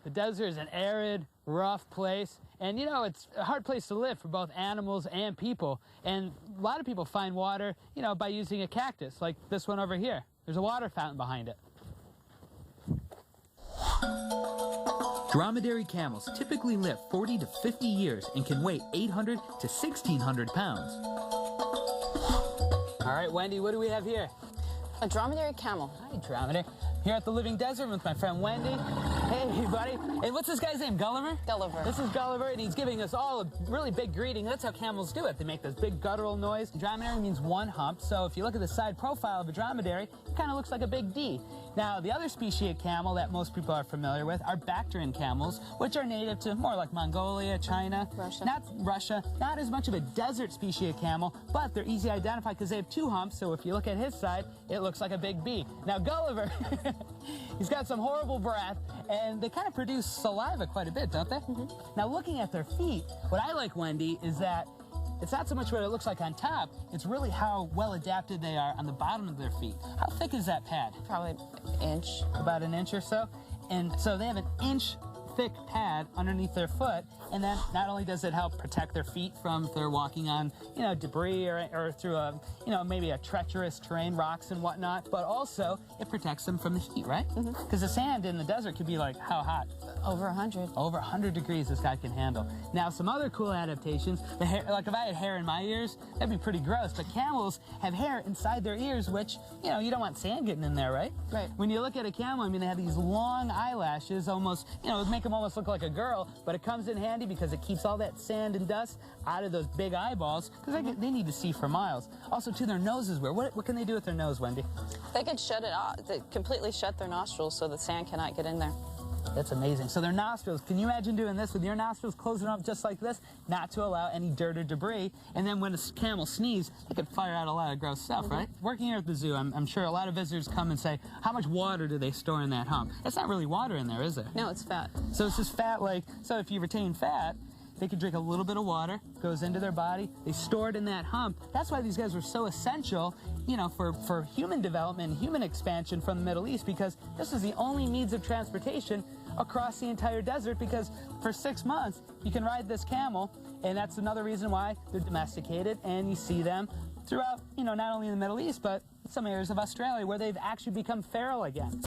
The desert is an arid, rough place, and you know, it's a hard place to live for both animals and people. And a lot of people find water, you know, by using a cactus, like this one over here. There's a water fountain behind it. Dromedary camels typically live 40 to 50 years and can weigh 800 to 1,600 pounds. All right, Wendy, what do we have here? A dromedary camel. Hi, dromedary. Here at the Living Desert with my friend Wendy. Hey, buddy. And what's this guy's name, Gulliver? Gulliver. This is Gulliver, and he's giving us all a really big greeting. That's how camels do it. They make this big guttural noise. Dromedary means one hump, so if you look at the side profile of a dromedary, it kind of looks like a big D. Now, the other species of camel that most people are familiar with are Bactrian camels, which are native to more like Mongolia, China. Russia. Not as much of a desert species of camel, but they're easy to identify because they have two humps, so if you look at his side, it looks like a big B. Now, Gulliver, he's got some horrible breath, and they kind of produce saliva quite a bit, don't they? Mm-hmm. Now, looking at their feet, what I like, Wendy, is that it's not so much what it looks like on top, it's really how well adapted they are on the bottom of their feet. How thick is that pad? Probably an inch. About an inch or so. And so they have an inch thick pad underneath their foot, and then not only does it help protect their feet from if they're walking on, you know, debris or through a, you know, maybe a treacherous terrain, rocks and whatnot, but also it protects them from the heat, right? Because the sand in the desert could be like, how hot? Over 100. Over 100 degrees this guy can handle. Now, some other cool adaptations, the hair, like if I had hair in my ears, that'd be pretty gross, but camels have hair inside their ears, which, you know, you don't want sand getting in there, right? Right. When you look at a camel, I mean, they have these long eyelashes, almost, you know, make them almost look like a girl, but it comes in handy because it keeps all that sand and dust out of those big eyeballs, because they need to see for miles. Also, too, their noses wear. What can they do with their nose, Wendy? They could shut it off. They completely shut their nostrils so the sand cannot get in there. That's amazing. So their nostrils, can you imagine doing this with your nostrils, closing up just like this, not to allow any dirt or debris, and then when a camel sneezes, they could fire out a lot of gross stuff, right? Working here at the zoo, I'm sure a lot of visitors come and say, how much water do they store in that hump? It's not really water in there, is there? No, it's fat. So it's just fat, like, so if you retain fat, they could drink a little bit of water, goes into their body, they store it in that hump. That's why these guys were so essential, you know, for human development and human expansion from the Middle East, because this is the only means of transportation across the entire desert, because for 6 months you can ride this camel, and that's another reason why they're domesticated, and you see them throughout, you know, not only in the Middle East, but some areas of Australia where they've actually become feral again.